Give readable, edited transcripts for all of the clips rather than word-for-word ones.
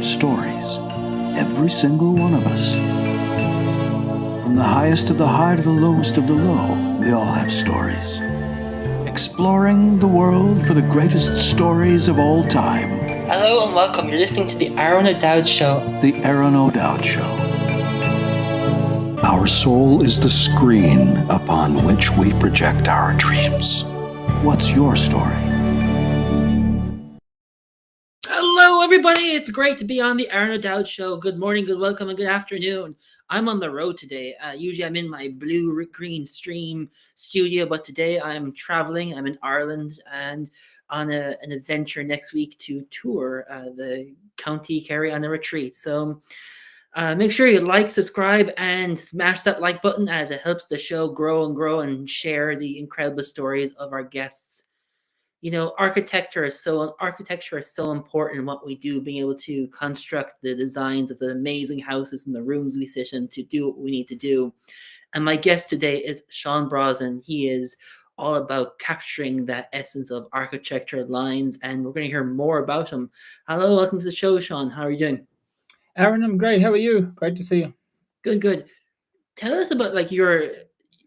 stories. Every single one of us. From the highest of the high to the lowest of the low, we all have stories. Exploring the world for the greatest stories of all time. Hello and welcome. You're listening to the Aron O'Dowd Show. The Aron O'Dowd Show. Our soul is the screen upon which we project our dreams. What's your story? Hello, everybody. It's great to be on the Aron O'Dowd Show. Good morning, good welcome, and good afternoon. I'm on the road today. Usually I'm in my blue-green stream studio, but today I'm traveling. I'm in Ireland and on an adventure next week to tour the County Kerry on a retreat. So make sure you like, subscribe, and smash that like button as it helps the show grow and share the incredible stories of our guests. You know, architecture is so important in what we do, being able to construct the designs of the amazing houses and the rooms we sit in to do what we need to do. And my guest today is Sean Brosnan. He is all about capturing that essence of architecture lines, and we're going to hear more about him. Hello, welcome to the show, Sean. How are you doing? Aron, I'm great. How are you? Great to see you. Good. Tell us about like your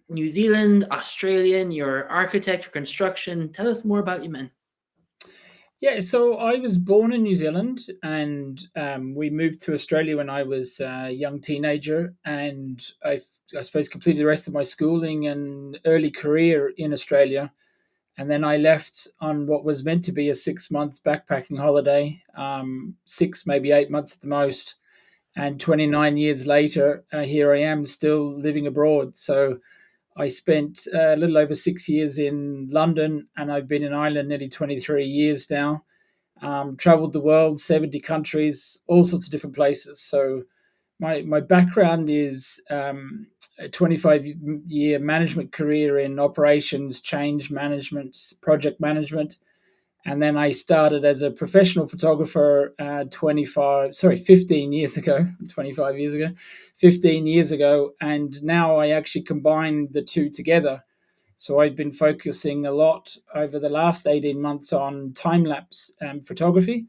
New Zealand, Australian, your architect, your construction. Tell us more about you, man. Yeah, so I was born in New Zealand, and we moved to Australia when I was a young teenager, and I suppose completed the rest of my schooling and early career in Australia. And then I left on what was meant to be a 6-month backpacking holiday, 6, maybe 8 months at the most. And 29 years later, here I am still living abroad. So I spent a little over 6 years in London, and I've been in Ireland nearly 23 years now. Traveled the world, 70 countries, all sorts of different places. So my background is a 25-year management career in operations, change management, project management. And then I started as a professional photographer 15 years ago, 25 years ago, 15 years ago. And now I actually combine the two together. So I've been focusing a lot over the last 18 months on time-lapse photography,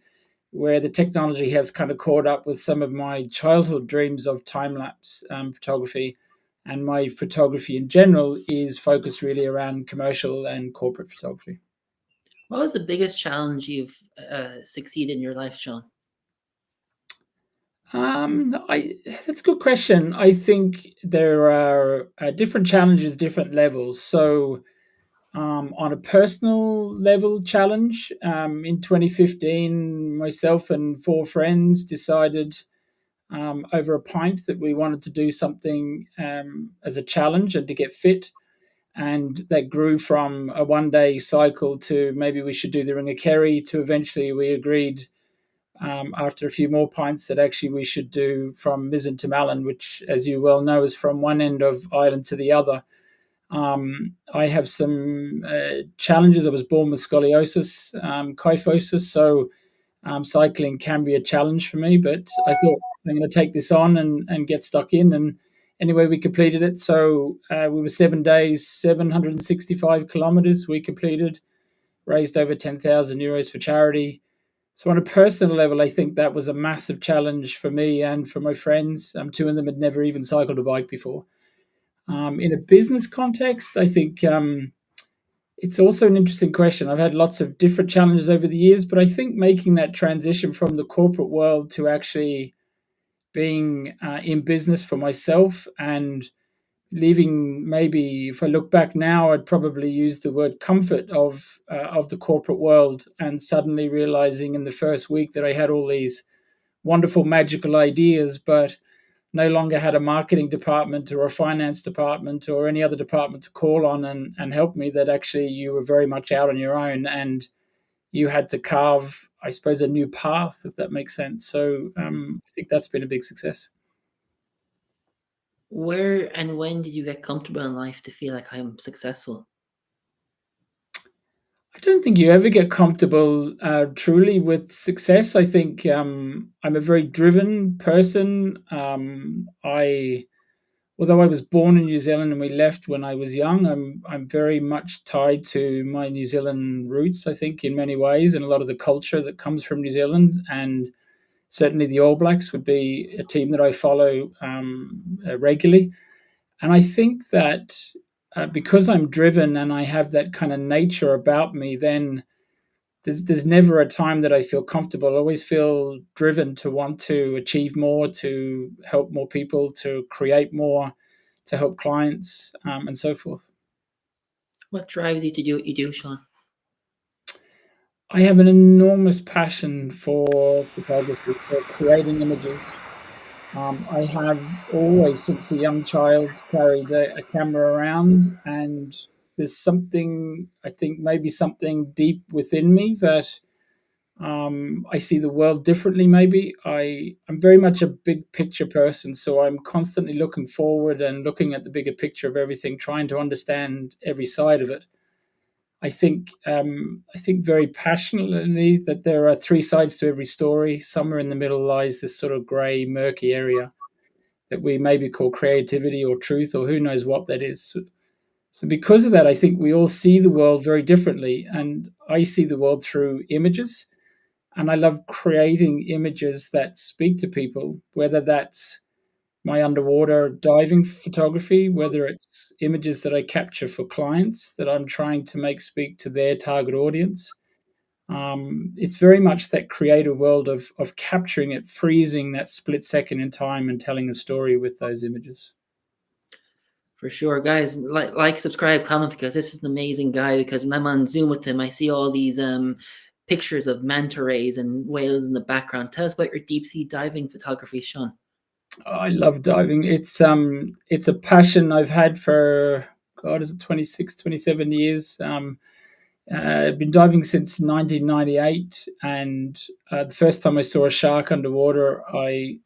where the technology has kind of caught up with some of my childhood dreams of time-lapse photography. And my photography in general is focused really around commercial and corporate photography. What was the biggest challenge you've succeeded in your life, Sean? That's a good question. I think there are different challenges, different levels. So, on a personal level challenge, in 2015, myself and 4 friends decided over a pint that we wanted to do something as a challenge and to get fit. And that grew from a 1-day cycle to maybe we should do the Ring of Kerry, to eventually we agreed after a few more pints that actually we should do from Mizen to Malin, which, as you well know, is from one end of Ireland to the other. I have some challenges. I was born with scoliosis, kyphosis, so cycling can be a challenge for me, but I thought I'm going to take this on and get stuck in. And anyway, we completed it. So we were 7 days, 765 kilometers we completed, raised over 10,000 euros for charity. So on a personal level, I think that was a massive challenge for me and for my friends. 2 of them had never even cycled a bike before. In a business context, I think it's also an interesting question. I've had lots of different challenges over the years, but I think making that transition from the corporate world to actually being in business for myself and leaving, maybe if I look back now, I'd probably use the word comfort of the corporate world, and suddenly realizing in the first week that I had all these wonderful, magical ideas, but no longer had a marketing department or a finance department or any other department to call on and help me, that actually you were very much out on your own and you had to carve, I suppose, a new path, if that makes sense. So I think that's been a big success. Where and when did you get comfortable in life to feel like I'm successful? I don't think you ever get comfortable truly with success. I think I'm a very driven person. Although I was born in New Zealand and we left when I was young, I'm very much tied to my New Zealand roots, I think, in many ways, and a lot of the culture that comes from New Zealand. And Certainly, the All Blacks would be a team that I follow regularly, and I think that because I'm driven and I have that kind of nature about me, then there's never a time that I feel comfortable. I always feel driven to want to achieve more, to help more people, to create more, to help clients, and so forth. What drives you to do what you do, Sean? I have an enormous passion for photography, for creating images. I have always, since a young child, carried a camera around, and there's something, I think, maybe something deep within me that I see the world differently. Maybe I'm very much a big picture person, so I'm constantly looking forward and looking at the bigger picture of everything, trying to understand every side of it. I think very passionately that there are three sides to every story. Somewhere in the middle lies this sort of grey, murky area that we maybe call creativity or truth, or who knows what that is. So because of that, I think we all see the world very differently, and I see the world through images, and I love creating images that speak to people, whether that's my underwater diving photography, whether it's images that I capture for clients that I'm trying to make speak to their target audience. It's very much that creative world of capturing it, freezing that split second in time, and telling a story with those images. For sure, guys. Like, subscribe, comment, because this is an amazing guy. Because when I'm on Zoom with him, I see all these pictures of manta rays and whales in the background. Tell us about your deep sea diving photography, Sean. I love diving. It's a passion I've had for, God, is it 26, 27 years. I've been diving since 1998, and the first time I saw a shark underwater, I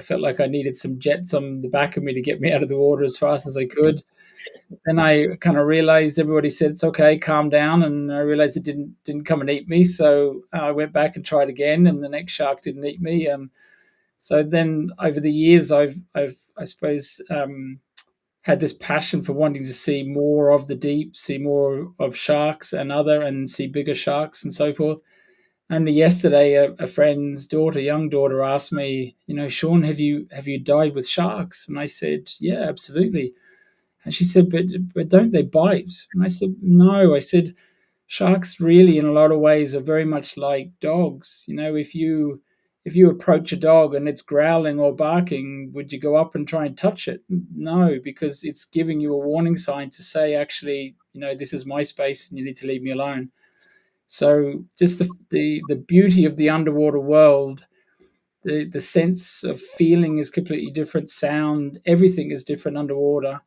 felt like I needed some jets on the back of me to get me out of the water as fast as I could. Then I kind of realized everybody said it's okay, calm down, and I realized it didn't come and eat me. So I went back and tried again, and the next shark didn't eat me. So then over the years, I've I suppose had this passion for wanting to see more of the deep, see more of sharks and see bigger sharks and so forth. Only yesterday, a friend's daughter, young daughter, asked me, Sean, have you dived with sharks? And I said, yeah, absolutely. And she said, but don't they bite? And I said, no. I said, sharks really, in a lot of ways, are very much like dogs. If you approach a dog and it's growling or barking, would you go up and try and touch it? No, because it's giving you a warning sign to say, actually, this is my space and you need to leave me alone. So just the beauty of the underwater world, the sense of feeling is completely different. Sound, everything is different underwater.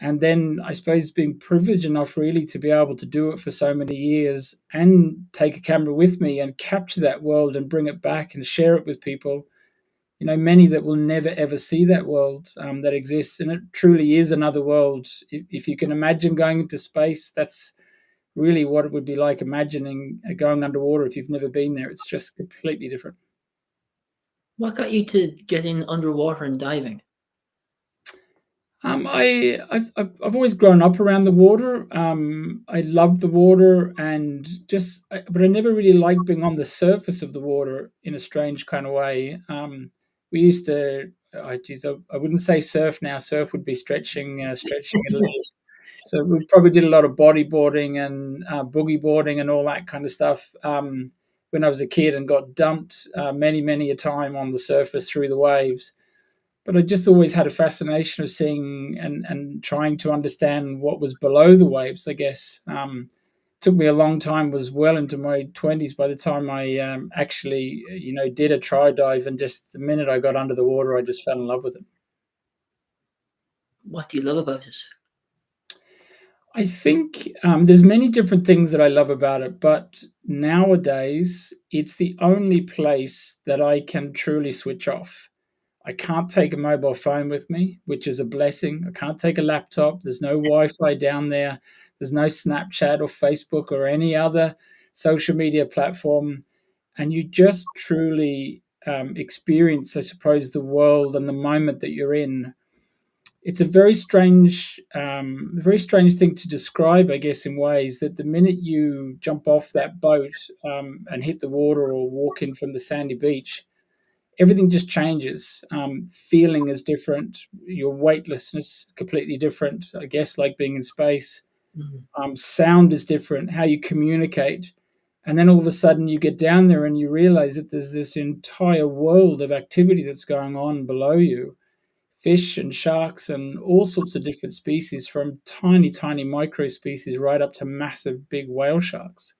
And then I suppose being privileged enough really to be able to do it for so many years and take a camera with me and capture that world and bring it back and share it with people. Many that will never ever see that world that exists, and it truly is another world. If you can imagine going into space, that's really what it would be like imagining going underwater. If you've never been there, it's just completely different. What got you to get in underwater and diving? I've always grown up around the water. I love the water, but I never really liked being on the surface of the water in a strange kind of way. We used to, I wouldn't say surf now. Surf would be stretching it a little. So we probably did a lot of bodyboarding and boogie boarding and all that kind of stuff when I was a kid, and got dumped many a time on the surface through the waves. But I just always had a fascination of seeing and trying to understand what was below the waves, I guess. Took me a long time, was well into my 20s by the time I actually, did a try dive. And just the minute I got under the water, I just fell in love with it. What do you love about it? I think there's many different things that I love about it, but nowadays it's the only place that I can truly switch off. I can't take a mobile phone with me, which is a blessing. I can't take a laptop. There's no Wi Fi down there. There's no Snapchat or Facebook or any other social media platform. And you just truly experience, I suppose, the world and the moment that you're in. It's a very strange thing to describe, I guess, in ways that the minute you jump off that boat and hit the water or walk in from the sandy beach, everything just changes. Feeling is different. Your weightlessness is completely different. I guess like being in space. Mhm. Sound is different. How you communicate, and then all of a sudden you get down there and you realize that there's this entire world of activity that's going on below you. Fish and sharks and all sorts of different species, from tiny, tiny micro species right up to massive big whale sharks.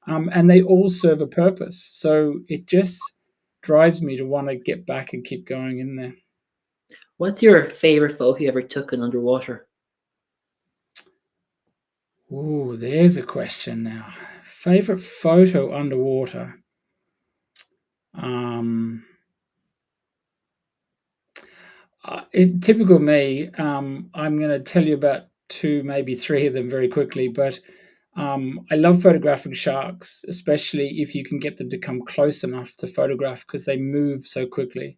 And they all serve a purpose. So it just drives me to want to get back and keep going in there. What's your favorite photo you ever took in underwater? Ooh, there's a question now. Favorite photo underwater? Um, Typical me. I'm going to tell you about two, maybe three of them very quickly. But I love photographing sharks, especially if you can get them to come close enough to photograph because they move so quickly.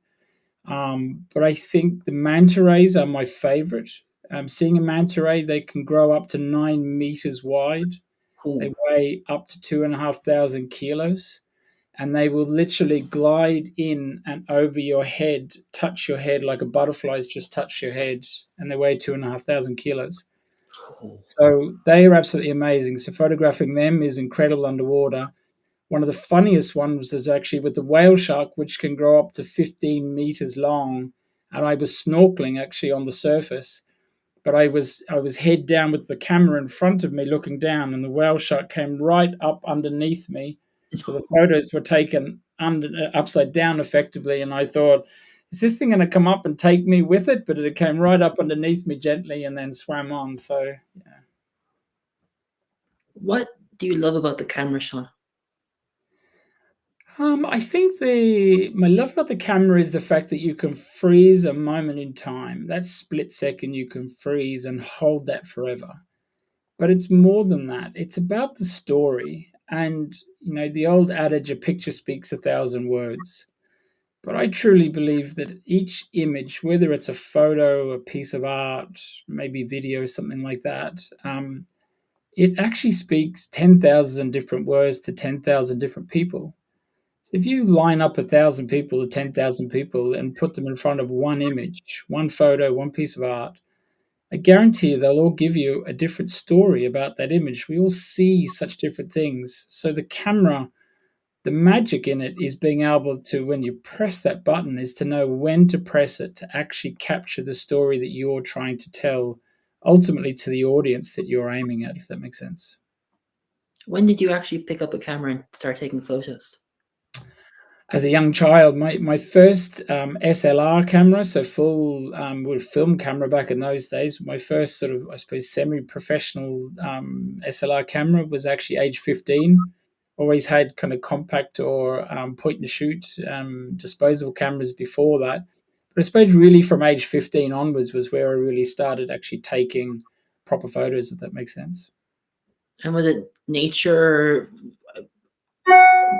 But I think the manta rays are my favorite. Seeing a manta ray, they can grow up to 9 meters wide. They Ooh. weigh up to 2,500 kilos, and they will literally glide in and over your head, touch your head like a butterfly's just touched your head, and they weigh 2,500 kilos. So they are absolutely amazing. So photographing them is incredible underwater. One of the funniest ones is actually with the whale shark, which can grow up to 15 meters long. And I was snorkeling actually on the surface, but I was head down with the camera in front of me looking down, and the whale shark came right up underneath me. So the photos were taken upside down effectively, and I thought, is this thing going to come up and take me with it? But it came right up underneath me gently and then swam on. So yeah. What do you love about the camera, Sean? I think the my love about the camera is the fact that you can freeze a moment in time. That split second you can freeze and hold that forever. But it's more than that. It's about the story. And the old adage, a picture speaks a thousand words. But I truly believe that each image, whether it's a photo, a piece of art, maybe video, something like that, it actually speaks 10,000 different words to 10,000 different people. So if you line up 1,000 people or 10,000 people and put them in front of one image, one photo, one piece of art, I guarantee you they'll all give you a different story about that image. We all see such different things. So the camera, the magic in it is being able to, when you press that button, is to know when to press it to actually capture the story that you're trying to tell, ultimately to the audience that you're aiming at, if that makes sense. When did you actually pick up a camera and start taking photos? As a young child, my first SLR camera, so full with film camera back in those days, my first sort of, I suppose, semi-professional SLR camera was actually age 15. Always had kind of compact or point and shoot disposable cameras before that. But I suppose really from age 15 onwards was where I really started actually taking proper photos, if that makes sense. And was it nature?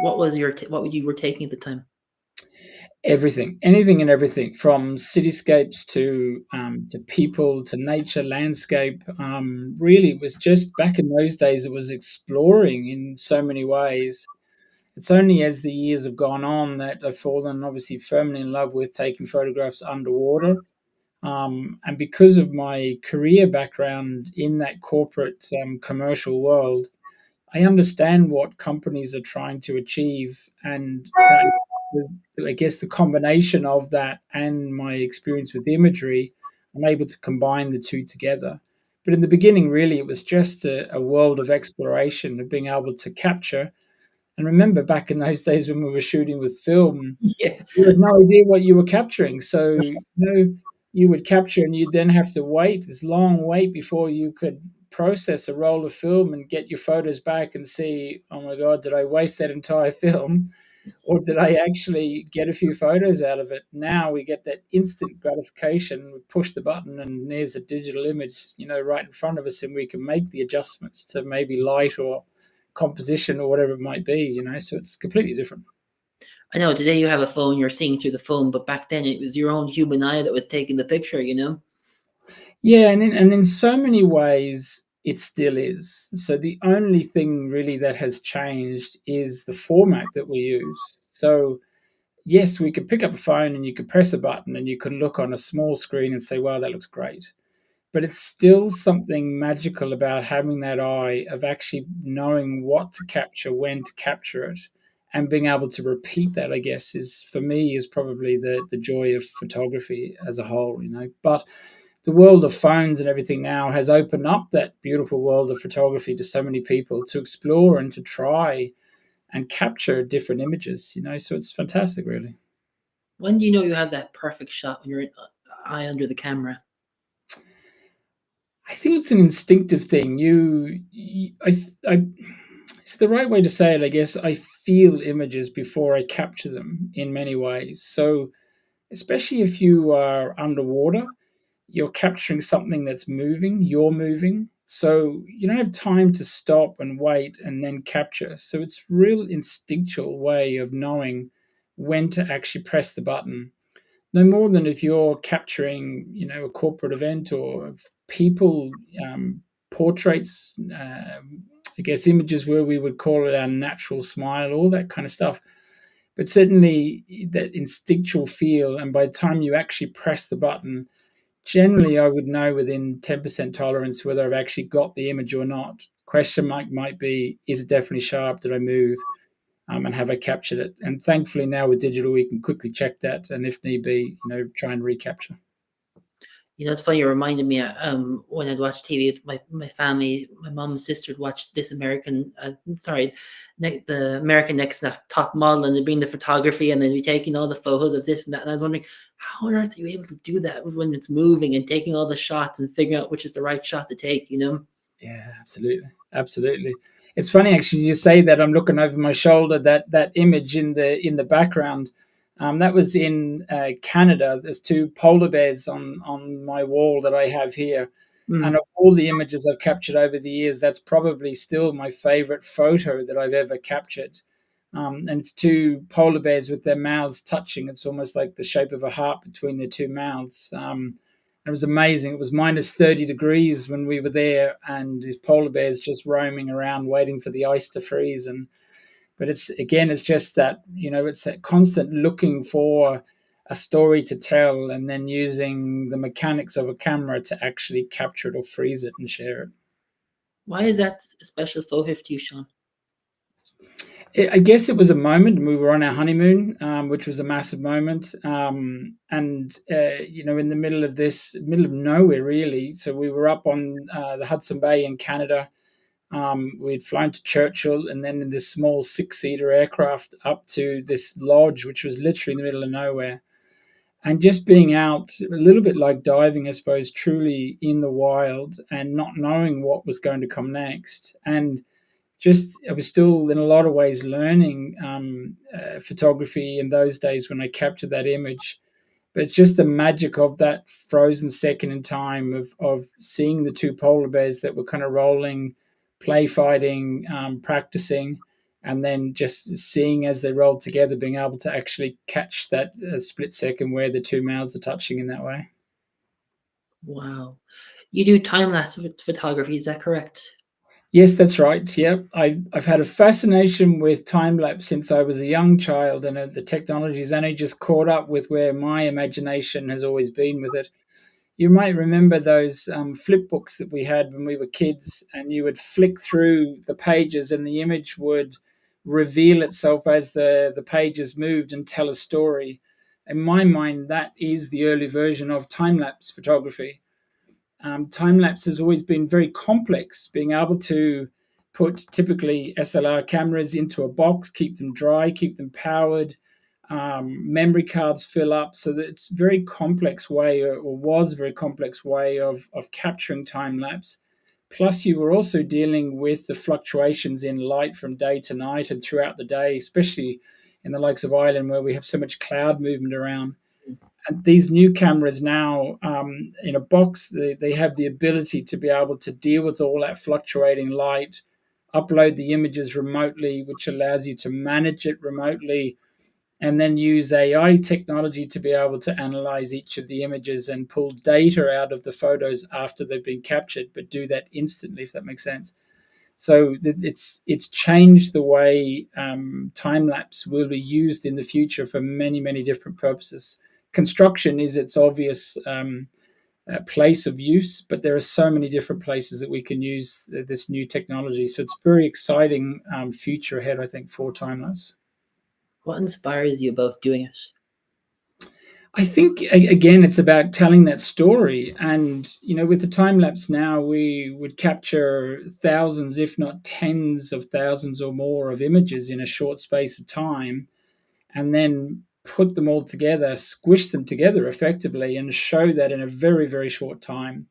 What was what you were taking at the time? Everything, anything and everything, from cityscapes to people to nature, landscape. Really, it was just back in those days. It was exploring in so many ways. It's only as the years have gone on that I've fallen obviously firmly in love with taking photographs underwater. And because of my career background in that corporate commercial world, I understand what companies are trying to achieve, and I guess the combination of that and my experience with imagery, I'm able to combine the two together. But in the beginning, really, it was just a world of exploration, of being able to capture. And remember, back in those days when we were shooting with film, Yeah. you had no idea what you were capturing. So, you would capture and you'd then have to wait this long wait before you could process a roll of film and get your photos back and see, oh my God, did I waste that entire film? Or did I actually get a few photos out of it? Now we get that instant gratification. We push the button and there's a digital image, right in front of us, and we can make the adjustments to maybe light or composition or whatever it might be. So it's completely different. I know today you have a phone, you're seeing through the phone, but back then it was your own human eye that was taking the picture. Yeah, and in so many ways, it still is. So the only thing really that has changed is the format that we use. So yes, we could pick up a phone and you could press a button and you could look on a small screen and say, wow, that looks great. But it's still something magical about having that eye of actually knowing what to capture, when to capture it, and being able to repeat that, I guess, is for me is probably the joy of photography as a whole, you know. But the world of phones and everything now has opened up that beautiful world of photography to so many people to explore and to try and capture different images, you know. So it's fantastic, really. When do you know you have that perfect shot when you're eye under the camera? I think it's an instinctive thing. It's the right way to say it, I guess. I feel images before I capture them in many ways. So, especially if you are underwater, you're capturing something that's moving, you're moving. So, you don't have time to stop and wait and then capture. So, it's real instinctual way of knowing when to actually press the button, no more than if you're capturing, you know, a corporate event or people, portraits, I guess images where we would call it our natural smile, all that kind of stuff. But certainly that instinctual feel, and by the time you actually press the button, generally I would know within 10% tolerance whether I've actually got the image or not. Question mark might be, is it definitely sharp? Did I move? And have I captured it? And thankfully now with digital, we can quickly check that, and if need be, you know, try and recapture. You know, it's funny. You reminded me. When I'd watch TV with my family, my mom's sister would watch this the American Next Top Model, and they'd bring the photography, and they'd be taking all the photos of this and that. And I was wondering, how on earth are you able to do that when it's moving and taking all the shots and figuring out which is the right shot to take? You know? Yeah, absolutely, absolutely. It's funny actually. You say that I'm looking over my shoulder. That image in the background, that was in Canada. There's two polar bears on my wall that I have here, and Mm. of all the images I've captured over the years, that's probably still my favorite photo that I've ever captured. And it's two polar bears with their mouths touching. It's almost like the shape of a heart between their two mouths. It was amazing. It was minus 30 degrees when we were there, and these polar bears just roaming around waiting for the ice to freeze. And but it's again, it's just that, you know, it's that constant looking for a story to tell, and then using the mechanics of a camera to actually capture it or freeze it and share it. Why is that a special photo to you, Sean? I guess it was a moment. We were on our honeymoon, which was a massive moment, and you know, in the middle of nowhere, really. So we were up on the Hudson Bay in Canada. We'd flown to Churchill, and then in this small six-seater aircraft up to this lodge, which was literally in the middle of nowhere. And just being out, a little bit like diving, I suppose, truly in the wild, and not knowing what was going to come next, and just I was still in a lot of ways learning photography in those days when I captured that image. But it's just the magic of that frozen second in time of seeing the two polar bears that were kind of rolling, play fighting, practicing, and then just seeing as they rolled together, being able to actually catch that split second where the two mouths are touching in that way. Wow. You do time lapse photography, is that correct? Yes, that's right. Yep, I've had a fascination with time lapse since I was a young child, and the technology's only just caught up with where my imagination has always been with it. You might remember those flip books that we had when we were kids, and you would flick through the pages, and the image would reveal itself as the pages moved and tell a story. In my mind, that is the early version of time lapse photography. Time lapse has always been very complex, being able to put typically SLR cameras into a box, keep them dry, keep them powered, memory cards fill up. So that it's a very complex way, or was a very complex way of capturing time lapse. Plus, you were also dealing with the fluctuations in light from day to night and throughout the day, especially in the likes of Ireland where we have so much cloud movement around. And these new cameras now, in a box, they have the ability to be able to deal with all that fluctuating light, upload the images remotely, which allows you to manage it remotely, and then use AI technology to be able to analyze each of the images and pull data out of the photos after they've been captured, but do that instantly, if that makes sense. So it's changed the way time lapse will be used in the future for many different purposes. Construction is its obvious place of use, but there are so many different places that we can use this new technology. So it's very exciting future ahead, I think, for time lapse. What inspires you about doing it? I think again, it's about telling that story, and with the time lapse now, we would capture thousands, if not tens of thousands or more, of images in a short space of time, and then put them all together, squish them together effectively, and show that in a very short time.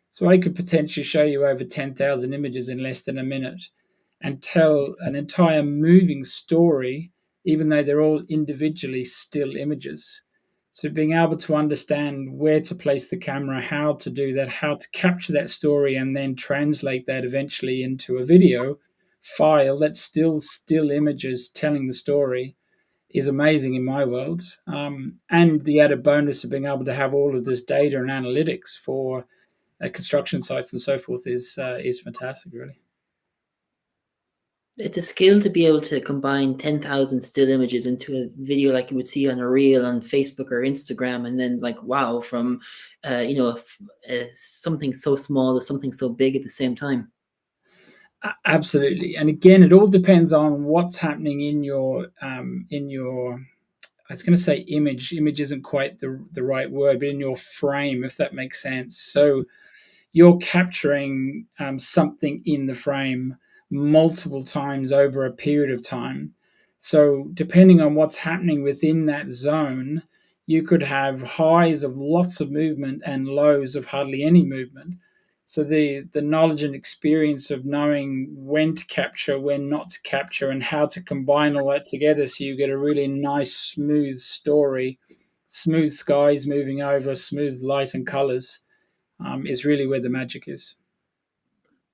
So I could potentially show you over 10,000 images in less than a minute and tell an entire moving story, even though they're all individually still images. So being able to understand where to place the camera, how to do that, how to capture that story, and then translate that eventually into a video file that's still images telling the story is amazing in my world. And the added bonus of being able to have all of this data and analytics for construction sites and so forth is fantastic, really. It's a skill to be able to combine 10,000 still images into a video like you would see on a reel on Facebook or Instagram, and then like wow, from something so small to something so big at the same time. Absolutely, and again, it all depends on what's happening in your I was going to say image. Image isn't quite the right word, but in your frame, if that makes sense. So you're capturing something in the frame multiple times over a period of time. So, depending on what's happening within that zone, you could have highs of lots of movement and lows of hardly any movement. So, the knowledge and experience of knowing when to capture, when not to capture, and how to combine all that together so you get a really nice, smooth story, smooth skies moving over, smooth light and colors is really where the magic is.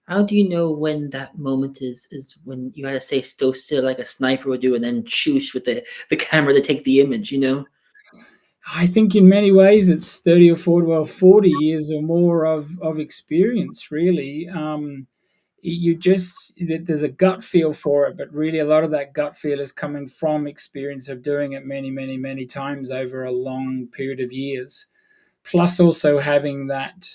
How do you know when that moment is when you gotta stay so still like a sniper would do, and then shoot with the camera to take the image? I think in many ways it's 30 or 40, well, 40 years or more of experience, really. You just, there's a gut feel for it, but really a lot of that gut feel is coming from experience of doing it many times over a long period of years. Plus also having that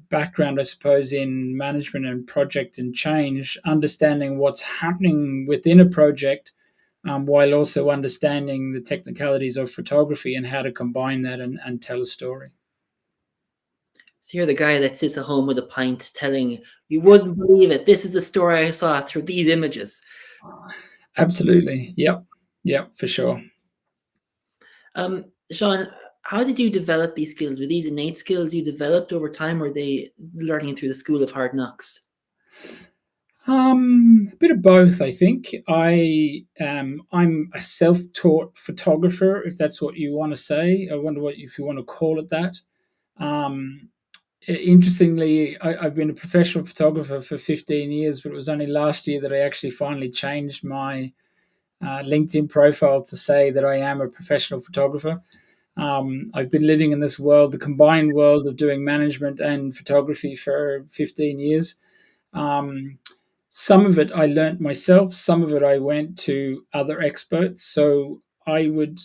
background, I suppose, in management and project and change, understanding what's happening within a project, while also understanding the technicalities of photography and how to combine that and tell a story. So you're the guy that sits at home with a pint telling, you wouldn't believe it, this is the story I saw through these images. Absolutely. Yep, for sure. Sean, how did you develop these skills? Were these innate skills you developed over time, or were they learning through the school of hard knocks? A bit of both, I think. I'm a self-taught photographer, if that's what you want to say. I wonder what if you want to call it that. Um, Interestingly, I've been a professional photographer for 15 years, but it was only last year that I actually finally changed my LinkedIn profile to say that I am a professional photographer. I've been living in this world, the combined world of doing management and photography for 15 years. Um, some of it I learnt myself, some of it I went to other experts. So I would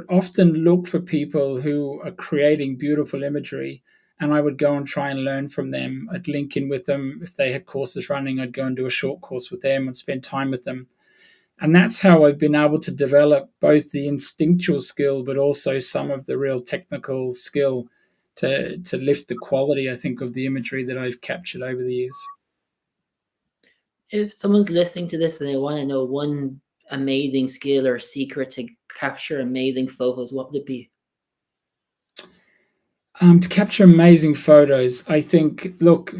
often look for people who are creating beautiful imagery, and I would go and try and learn from them. I'd link in with them. If they had courses running, I'd go and do a short course with them and spend time with them. And that's how I've been able to develop both the instinctual skill, but also some of the real technical skill to lift the quality, I think, of the imagery that I've captured over the years. If someone's listening to this and they want to know one amazing skill or secret to capture amazing photos, what would it be? To capture amazing photos, I think, look,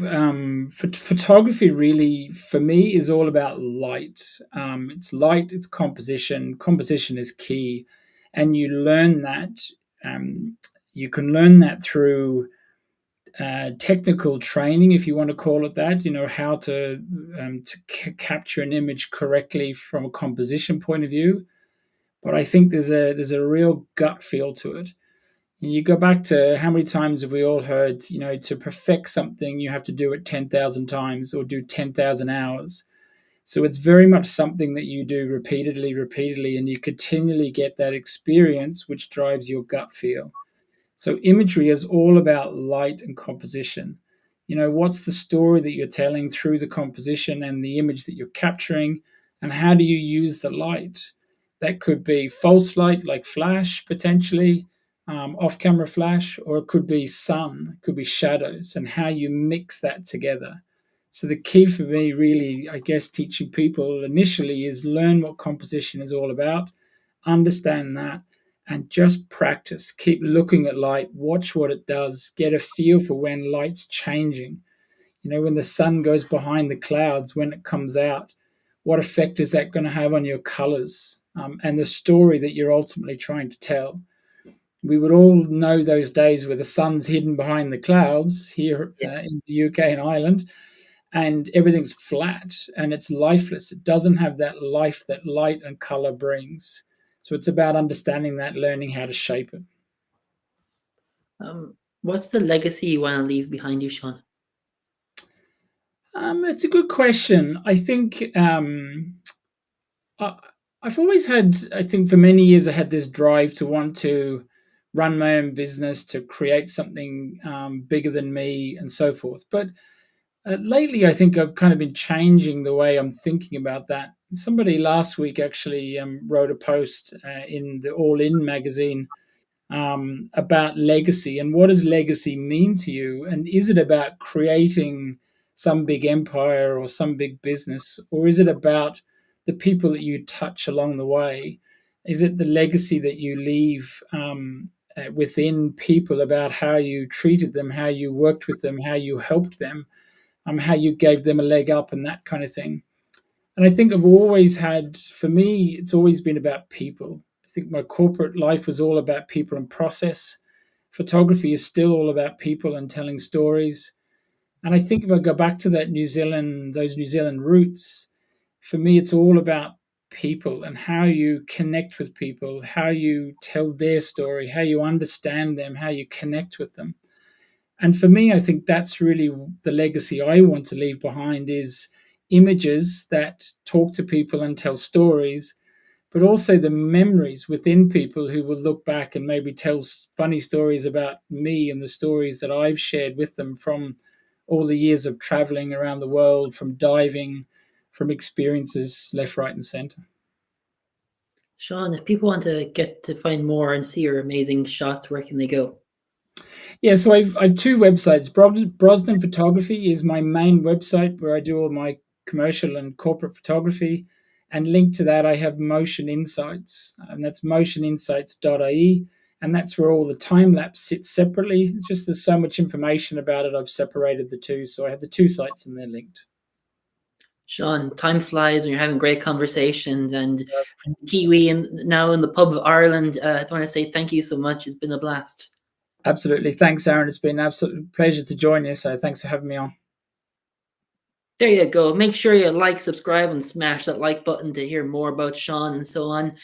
photography really, for me, is all about light. It's light, it's composition. Composition is key. And you learn that, um, you can learn that through technical training, if you want to call it that, how to capture an image correctly from a composition point of view. But I think there's a real gut feel to it. You go back to how many times have we all heard, to perfect something, you have to do it 10,000 times or do 10,000 hours. So it's very much something that you do repeatedly, repeatedly, and you continually get that experience, which drives your gut feel. So imagery is all about light and composition. What's the story that you're telling through the composition and the image that you're capturing, and how do you use the light? That could be false light, like flash potentially, off-camera flash, or it could be sun, it could be shadows, and how you mix that together. So the key for me, really, I guess, teaching people initially is learn what composition is all about, understand that, and just practice. Keep looking at light, watch what it does, get a feel for when light's changing. When the sun goes behind the clouds, when it comes out, what effect is that going to have on your colors, and the story that you're ultimately trying to tell? We would all know those days where the sun's hidden behind the clouds here in the UK and Ireland, and everything's flat and it's lifeless. It doesn't have that life that light and color brings. So it's about understanding that, learning how to shape it. What's the legacy you want to leave behind you, Sean? It's a good question. I think I've always had, I think for many years, I had this drive to want to run my own business, to create something bigger than me and so forth. But lately, I think I've kind of been changing the way I'm thinking about that. Somebody last week actually wrote a post in the All In magazine about legacy, and what does legacy mean to you? And is it about creating some big empire or some big business, or is it about the people that you touch along the way? Is it the legacy that you leave within people, about how you treated them, how you worked with them, how you helped them, how you gave them a leg up, and that kind of thing? And I think I've always had, for me, it's always been about people. I think my corporate life was all about people and process. Photography is still all about people and telling stories. And I think if I go back to those New Zealand roots, for me, it's all about people and how you connect with people, how you tell their story, how you understand them, how you connect with them. And for me, I think that's really the legacy I want to leave behind, is images that talk to people and tell stories, but also the memories within people who will look back and maybe tell funny stories about me and the stories that I've shared with them from all the years of traveling around the world, from diving, from experiences left, right, and center. Sean, if people want to get to find more and see your amazing shots, where can they go? Yeah, so I've two websites. Brosnan Photography is my main website where I do all my commercial and corporate photography. And linked to that, I have Motion Insights, and that's motioninsights.ie. And that's where all the time lapse sits separately. It's just there's so much information about it, I've separated the two. So I have the two sites and they're linked. Sean, time flies when you're having great conversations. And from Kiwi and now in the pub of Ireland, I want to say thank you so much. It's been a blast. Absolutely. Thanks, Aron. It's been an absolute pleasure to join you. So thanks for having me on. There you go. Make sure you like, subscribe, and smash that like button to hear more about Sean and so on.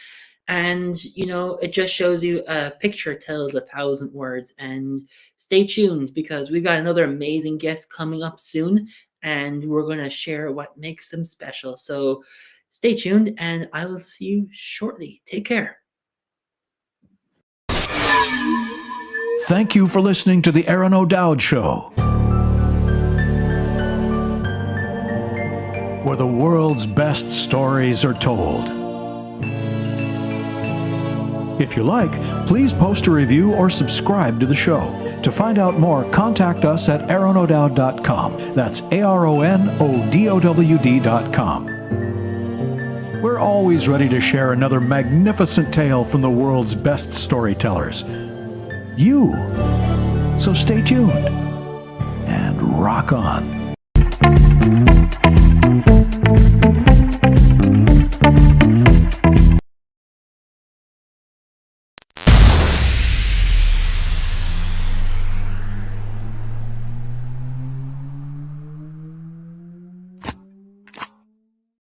And, it just shows you a picture tells 1,000 words. And stay tuned, because we've got another amazing guest coming up soon, and we're going to share what makes them special. So stay tuned, and I will see you shortly. Take care. Thank you for listening to the Aron O'Dowd Show, where the world's best stories are told. If you like, please post a review or subscribe to the show. To find out more, contact us at aronodowd.com. That's ARONODOWD.com. We're always ready to share another magnificent tale from the world's best storytellers. So stay tuned and rock on.